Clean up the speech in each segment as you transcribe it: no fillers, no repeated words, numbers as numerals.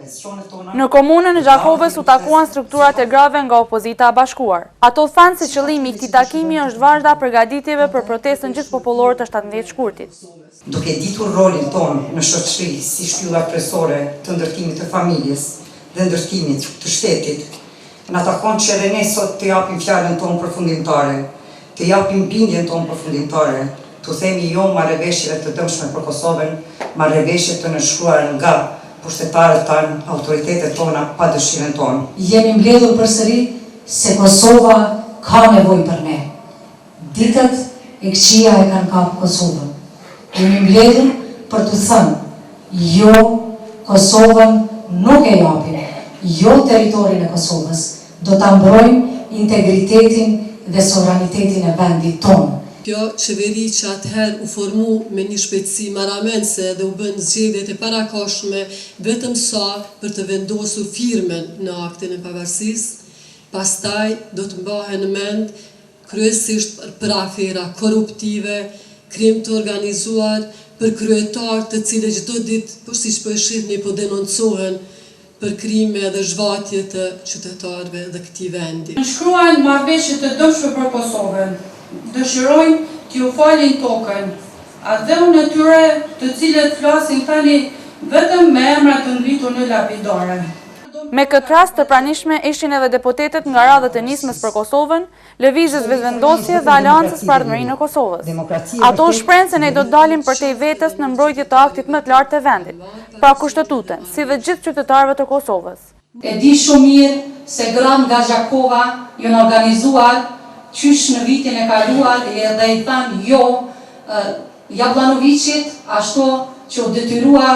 Në komunën e Gjakovës u takuan strukturat e grave nga opozita e bashkuar. Ato thanë se qëllimi i këtij takimi është vazhda përgatitjeve për protestën gjithëpopulore të 17 shkurtit. Duke ditur rolin tonë në shoqëri si shtylla kryesore të ndërtimit të familjes dhe ndërtimit të shtetit, na takon që edhe ne sot të japim fjalën tonë përfundimtare, të japim bindjen tonë përfundimtare, të themi jo marrëveshjeve të dëmshme për Kosovën, marrëveshje të nënshkruar nga pushtetarët tanë, autoritetet tona, pa dëshirën tonë. Jemi mbledhur përsëri se Kosova ka nevojë për ne. Ditët e këqija e kanë kapur Kosovën. Jemi mbledhur për të thënë, jo, Kosovën nuk e japim, jo territorin e Kosovës, do ta mbrojmë integritetin dhe sovranitetin e vendit tonë. Kjo qeveri që atëherë u formu me një shpejtësi maramense dhe u bën zgjedhjet e parakohshme vetëm sa për të vendosur firmen në aktin e pavarësisë, pastaj do të mbahen në mend kryesisht për afera korruptive, krim të organizuar, për kryetarë të cilët çdo ditë, por siç po e shihni, po denoncohen për krime dhe zhvatje të qytetarëve dhe këtij vendi. Nënshkruan marrëveshje të dëmshme për Kosovën. Dëshirojnë t'ju falin tokën, atë dhe unë tyre të cilët flasin tani vetëm me emra të ngritur në lapidare. Me këtë rast të pranishme ishin edhe deputetët nga radhët e nismës për Kosovën, lëvizjes vetëvendosje dhe aleancës për ardhmërinë e Kosovës. Ato shprehen se ne do të dalim përtej vetes në mbrojtje të aktit më të lartë të vendit, pra kushtetutën, si dhe gjithë qytetarëve të Kosovës. E di shumë mirë se gram nga Gjakova janë organizuar qysh në vitin e kaluar dhe i thanë jo Jablanovićit, ashtu që u detyrua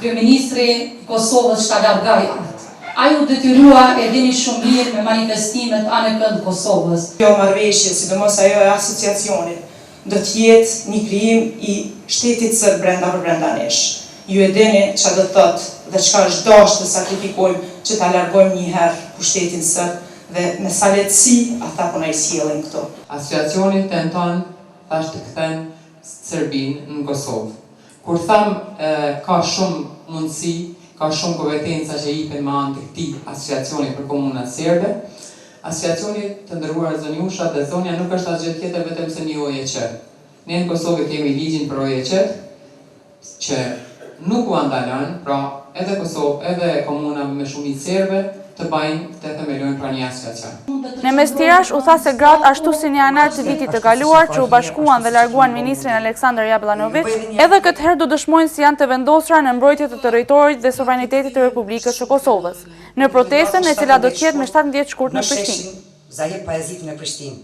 kryeministri Kosovës Shkalabaj. Ai u detyrua e dini shumë mirë me manifestimet anë kënd Kosovës. Kjo marrëveshje, sidomos ajo e asociacionit, do të jetë një krijim i shtetit sërb brenda nesh. Ju e dini çfarë do të thotë dhe çka është dashur të sakrifikojmë që ta largojmë një herë pushtetin sërb dhe me sa lehtësi ata po na i sjellin këto. Asociacioni tenton tash të kthen Serbinë në Kosovë. Kur tham ka shumë mundësi, ka shumë kompetenca që jipen me anë të këtij asociacioni për komunat serbe, asociacioni të ndërruar zonjusha dhe zonja nuk është asgjë tjetër vetëm se një OEQ. Ne në Kosovë kemi ligjin për OEQ që nuk u ndalon, pra edhe Kosovë, edhe komuna me shumicë serbe të bajnë të themelojnë pra një asociacion. Në mes tirash u tha se gratë ashtu si në janar të vitit të kaluar që u bashkuan dhe larguan ministrin Aleksandar Jablanović, edhe këtë herë do dëshmojnë si janë të vendosura në mbrojtje të territorit dhe sovranitetit të Republikës së Kosovës, në protestën e cila do të jetë me 17 shkurt në Prishtinë.